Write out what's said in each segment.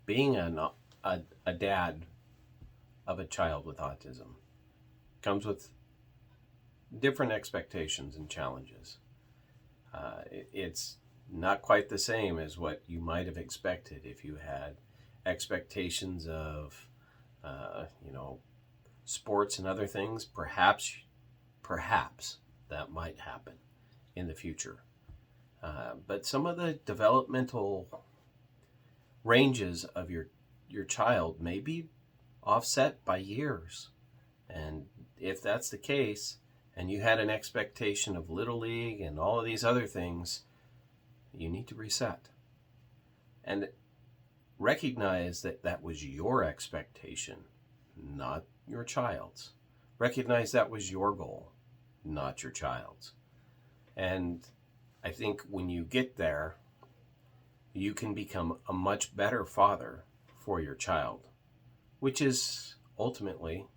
being a dad of a child with autism comes with different expectations and challenges. It's not quite the same as what you might have expected if you had expectations of, sports and other things. Perhaps that might happen in the future. But some of the developmental ranges of your child may be offset by years. And if that's the case, and you had an expectation of Little League and all of these other things, you need to reset. And recognize that that was your expectation, not your child's. Recognize that was your goal, not your child's. And I think when you get there, you can become a much better father for your child, which is ultimately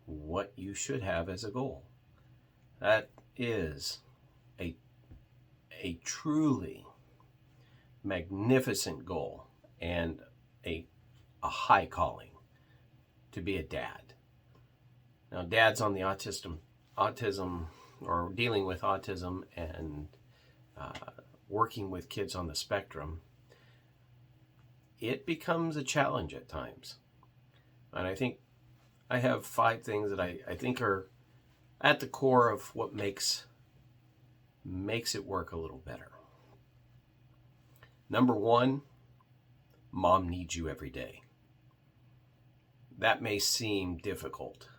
what you should have as a goal. That is a truly magnificent goal and a high calling to be a dad. Now, dads on the autism or dealing with autism and working with kids on the spectrum, it becomes a challenge at times. And I think I have 5 things that I think are at the core of what makes it work a little better. Number 1, mom needs you every day. That may seem difficult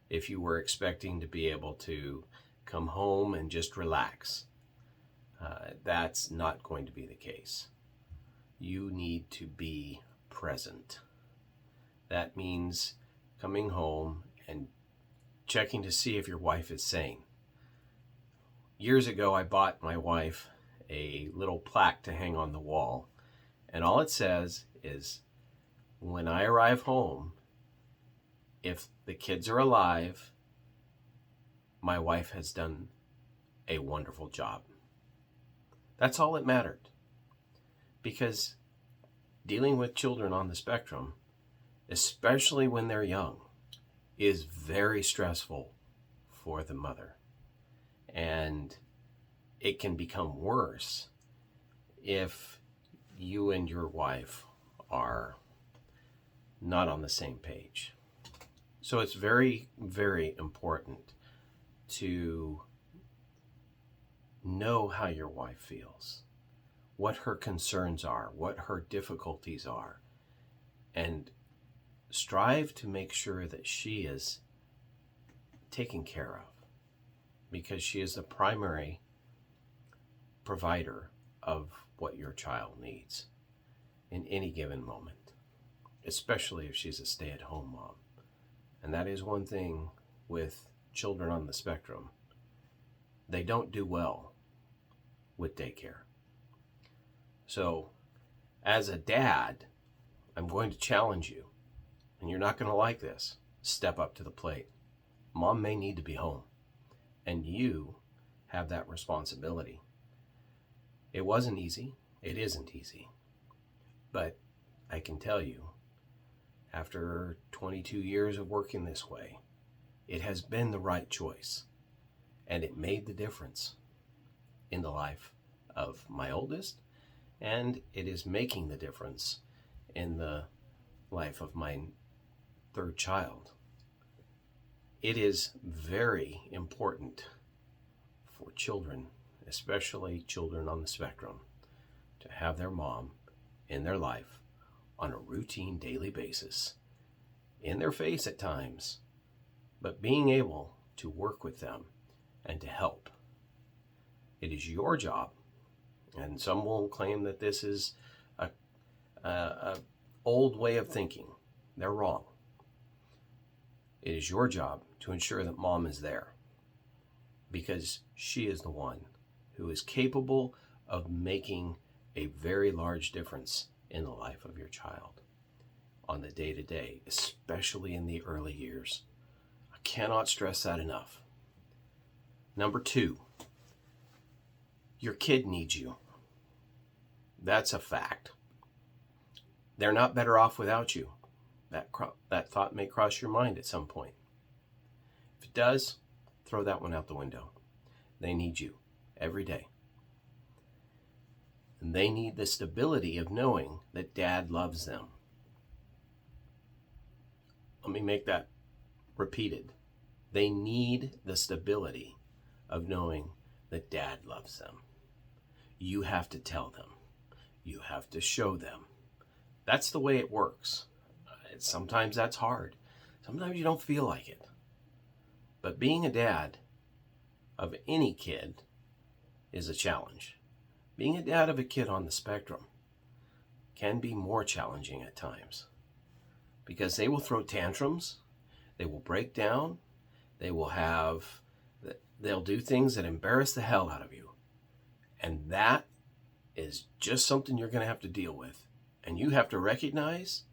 if you were expecting to be able to come home and just relax. That's not going to be the case. You need to be present. That means coming home and checking to see if your wife is sane. Years ago, I bought my wife a little plaque to hang on the wall. And all it says is, when I arrive home, if the kids are alive, my wife has done a wonderful job. That's all that mattered. Because dealing with children on the spectrum, especially when they're young, is very stressful for the mother. And it can become worse if you and your wife are not on the same page. So it's very, very important to know how your wife feels, what her concerns are, what her difficulties are, and strive to make sure that she is taken care of, because she is the primary provider of what your child needs in any given moment, especially if she's a stay-at-home mom. And that is one thing with children on the spectrum. They don't do well with daycare. So, as a dad, I'm going to challenge you, and you're not going to like this. Step up to the plate. Mom may need to be home, and you have that responsibility. It wasn't easy. It isn't easy. But I can tell you, after 22 years of working this way, it has been the right choice. And it made the difference in the life of my oldest, and it is making the difference in the life of my 3rd child. It is very important for children, especially children on the spectrum, to have their mom in their life on a routine daily basis, in their face at times, but being able to work with them and to help. It is your job, and some will claim that this is a old way of thinking. They're wrong. It is your job to ensure that mom is there, because she is the one who is capable of making a very large difference in the life of your child on the day-to-day, especially in the early years. I cannot stress that enough. Number 2, your kid needs you. That's a fact. They're not better off without you. That thought may cross your mind at some point. If it does, throw that one out the window. They need you every day. And they need the stability of knowing that Dad loves them. Let me make that repeated. They need the stability of knowing that Dad loves them. You have to tell them. You have to show them. That's the way it works. Sometimes that's hard. Sometimes you don't feel like it. But being a dad of any kid is a challenge. Being a dad of a kid on the spectrum can be more challenging at times because they will throw tantrums, they will break down, they'll do things that embarrass the hell out of you. And that is just something you're going to have to deal with. And you have to recognize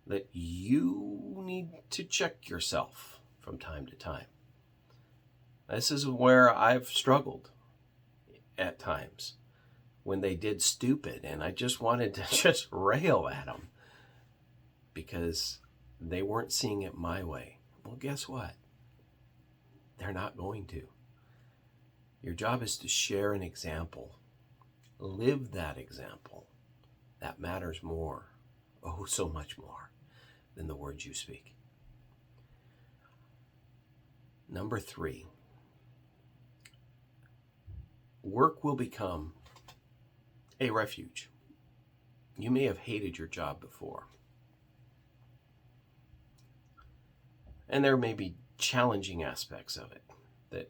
that you need to check yourself from time to time. This is where I've struggled at times when they did stupid and I just wanted to just rail at them because they weren't seeing it my way. Well, guess what? They're not going to. Your job is to share an example. Live that example. That matters more, oh, so much more, than the words you speak. Number 3, work will become a refuge. You may have hated your job before. And there may be challenging aspects of it that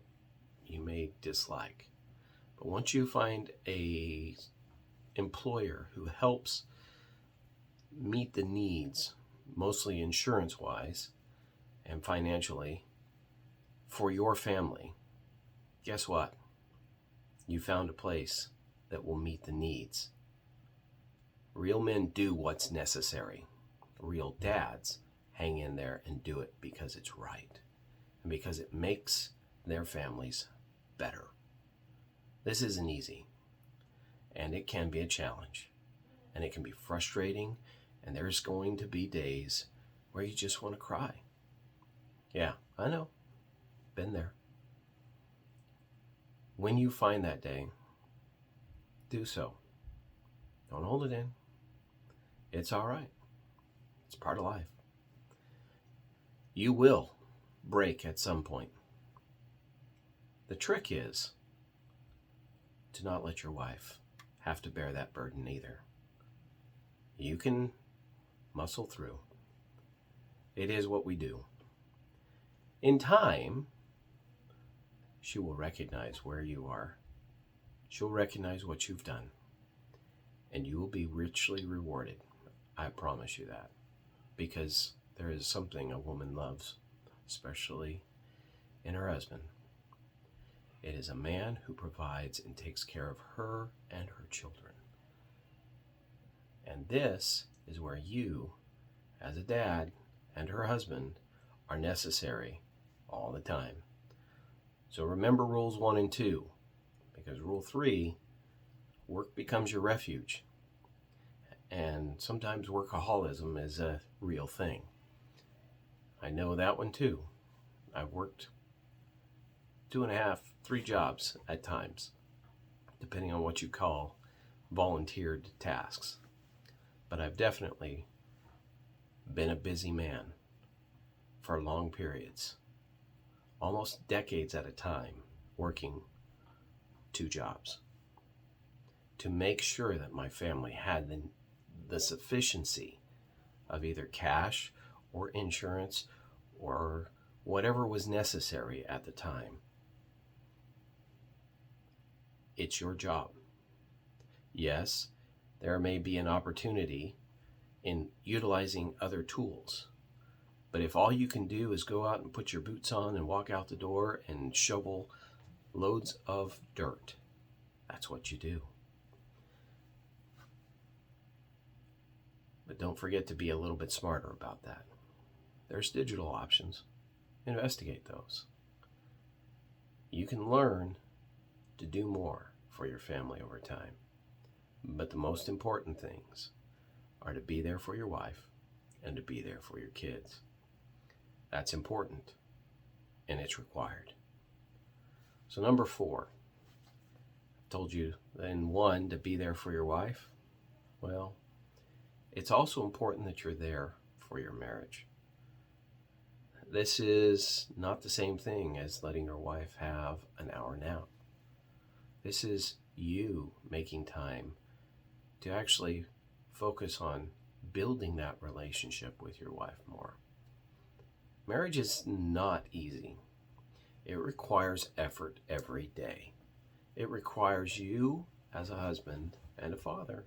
you may dislike. But once you find a employer who helps meet the needs, mostly insurance-wise and financially, for your family, guess what? You found a place that will meet the needs. Real men do what's necessary. Real dads hang in there and do it because it's right and because it makes their families better. This isn't easy, and it can be a challenge, and it can be frustrating, and there's going to be days where you just want to cry. Yeah, I know. Been there. When you find that day, do so. Don't hold it in. It's all right. It's part of life. You will break at some point. The trick is to not let your wife have to bear that burden either. You can muscle through. It is what we do. In time, she will recognize where you are. She'll recognize what you've done. And you will be richly rewarded. I promise you that. Because there is something a woman loves, especially in her husband. It is a man who provides and takes care of her and her children. And this is where you, as a dad and her husband, are necessary all the time. So remember rules 1 and 2, because rule 3, work becomes your refuge. And sometimes workaholism is a real thing. I know that one too. I've worked 2.5, 3 jobs at times, depending on what you call volunteered tasks. But I've definitely been a busy man for long periods, almost decades at a time, working 2 jobs to make sure that my family had the sufficiency of either cash or insurance or whatever was necessary at the time. It's your job. Yes, there may be an opportunity in utilizing other tools, but if all you can do is go out and put your boots on and walk out the door and shovel loads of dirt, that's what you do. But don't forget to be a little bit smarter about that. There's digital options. Investigate those. You can learn to do more for your family over time. But the most important things are to be there for your wife and to be there for your kids. That's important, and it's required. So number 4, I told you in 1 to be there for your wife. Well, it's also important that you're there for your marriage. This is not the same thing as letting your wife have an hour nap. This is you making time to actually focus on building that relationship with your wife more. Marriage is not easy. It requires effort every day. It requires you as a husband and a father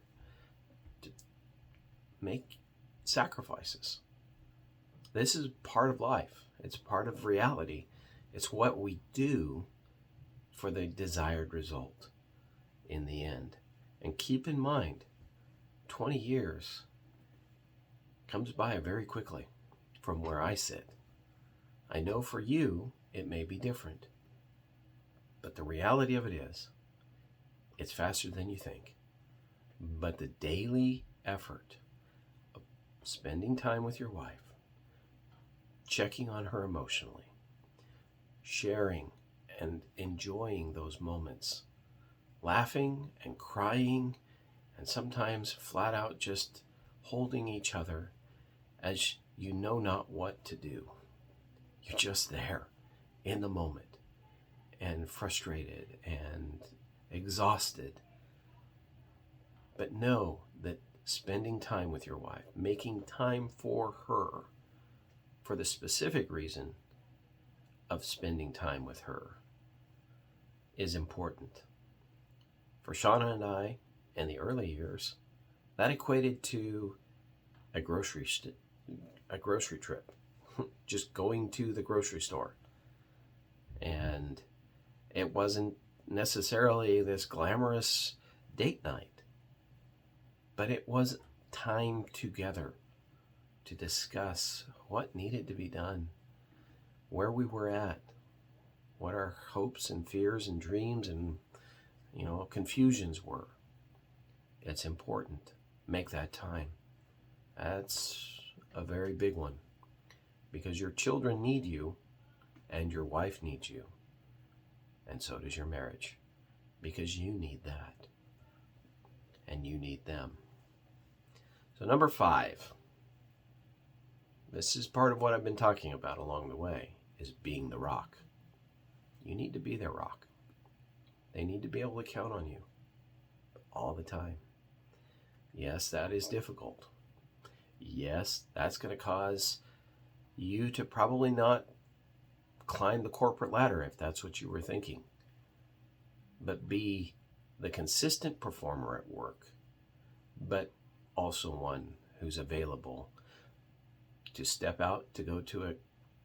to make sacrifices. This is part of life. It's part of reality. It's what we do for the desired result in the end. And keep in mind, 20 years comes by very quickly from where I sit. I know for you, it may be different. But the reality of it is, it's faster than you think. But the daily effort of spending time with your wife, checking on her emotionally, sharing and enjoying those moments, laughing and crying, and sometimes flat out just holding each other as you know not what to do. You're just there in the moment and frustrated and exhausted. But know that spending time with your wife, making time for her, for the specific reason of spending time with her, is important. For Shauna and I, in the early years, that equated to a grocery trip, just going to the grocery store. And it wasn't necessarily this glamorous date night, but it was time together to discuss what needed to be done, where we were at, what our hopes and fears and dreams and confusions were. It's important. Make that time. That's a very big one, because your children need you and your wife needs you, and so does your marriage, because you need that and you need them. So number 5, this is part of what I've been talking about along the way, is being the rock. You need to be their rock. They need to be able to count on you all the time. Yes, that is difficult. Yes, that's going to cause you to probably not climb the corporate ladder if that's what you were thinking. But be the consistent performer at work, but also one who's available to step out to go to a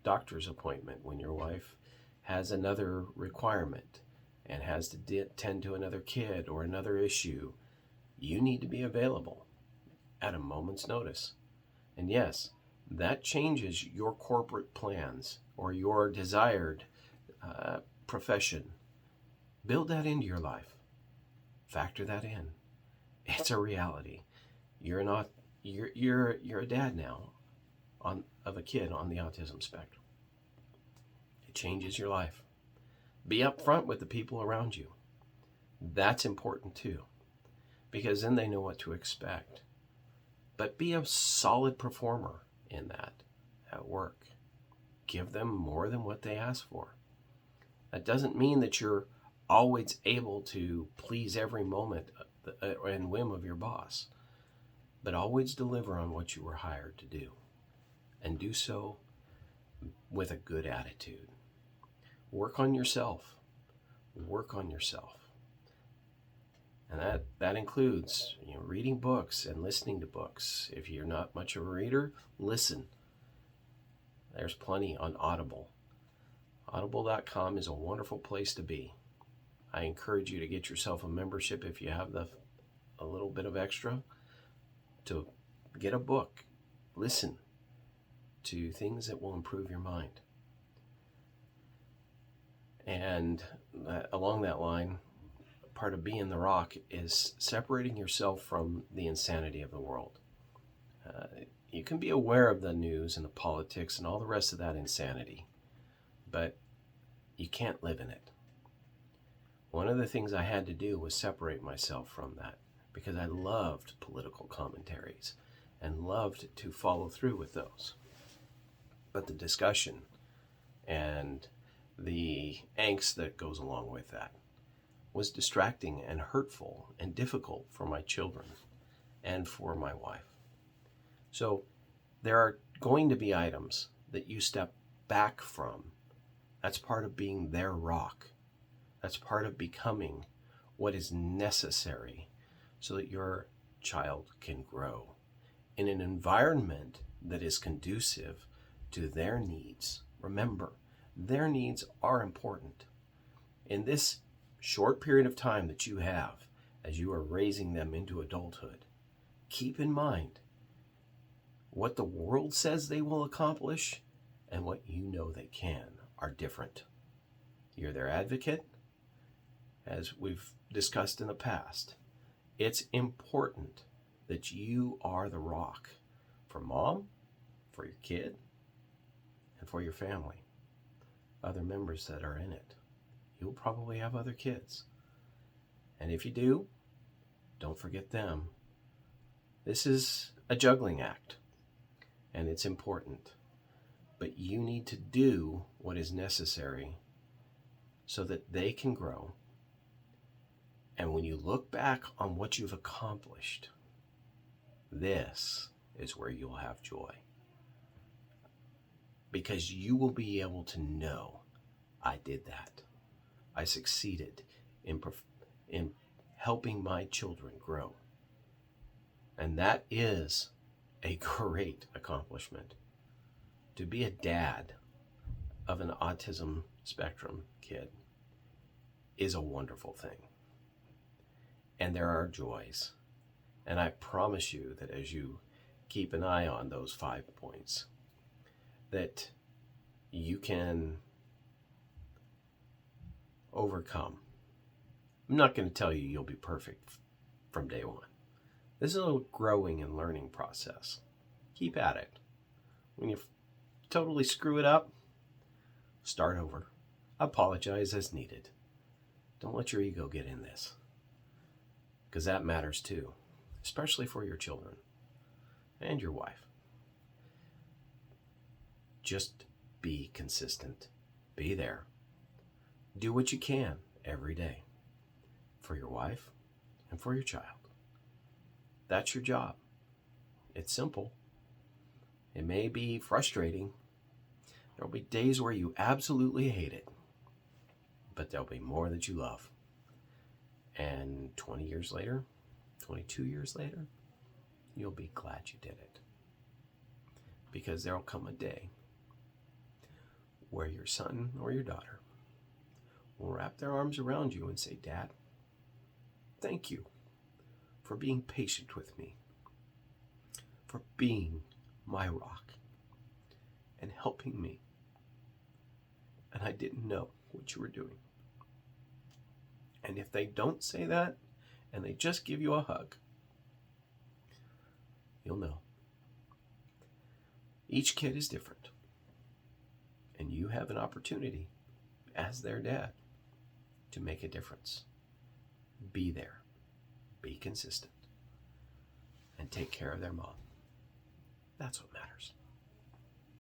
doctor's appointment when your wife has another requirement and has to tend to another kid or another issue. You need to be available at a moment's notice. And yes, that changes your corporate plans or your desired profession. Build that into your life. Factor that in. It's a reality. You're a dad now of a kid on the autism spectrum. It changes your life. Be upfront with the people around you. That's important too, because then they know what to expect. But be a solid performer in that at work. Give them more than what they ask for. That doesn't mean that you're always able to please every moment and whim of your boss, but always deliver on what you were hired to do, and do so with a good attitude. Work on yourself. Work on yourself. And that includes reading books and listening to books. If you're not much of a reader, listen. There's plenty on Audible. Audible.com is a wonderful place to be. I encourage you to get yourself a membership if you have a little bit of extra, to get a book. Listen to things that will improve your mind. And along that line, part of being the rock is separating yourself from the insanity of the world. Uh, you can be aware of the news and the politics and all the rest of that insanity, but you can't live in it. One of the things I had to do was separate myself from that because I loved political commentaries and loved to follow through with those. But the discussion and the angst that goes along with that was distracting and hurtful and difficult for my children and for my wife. So there are going to be items that you step back from. That's part of being their rock. That's part of becoming what is necessary so that your child can grow in an environment that is conducive to their needs. Remember, their needs are important. In this short period of time that you have as you are raising them into adulthood, keep in mind what the world says they will accomplish and what you know they can are different. You're their advocate, as we've discussed in the past. It's important that you are the rock for mom, for your kid, and for your family, other members that are in it. You'll probably have other kids. And if you do, don't forget them. This is a juggling act, and it's important. But you need to do what is necessary so that they can grow. And when you look back on what you've accomplished, this is where you'll have joy. Because you will be able to know, I did that. I succeeded in helping my children grow. And that is a great accomplishment. To be a dad of an autism spectrum kid is a wonderful thing. And there are joys. And I promise you that as you keep an eye on those 5 points, that you can overcome. I'm not going to tell you you'll be perfect from day one. This is a growing and learning process. Keep at it. When you totally screw it up, start over. Apologize as needed. Don't let your ego get in this, because that matters too, especially for your children and your wife. Just be consistent. Be there. Do what you can every day for your wife and for your child. That's your job. It's simple. It may be frustrating. There'll be days where you absolutely hate it, but there'll be more that you love. And 20 years later, 22 years later, you'll be glad you did it. Because there'll come a day where your son or your daughter will wrap their arms around you and say, Dad, thank you for being patient with me, for being my rock and helping me. And I didn't know what you were doing. And if they don't say that and they just give you a hug, you'll know. Each kid is different. And you have an opportunity as their dad to make a difference. Be there. Be consistent. And take care of their mom. That's what matters.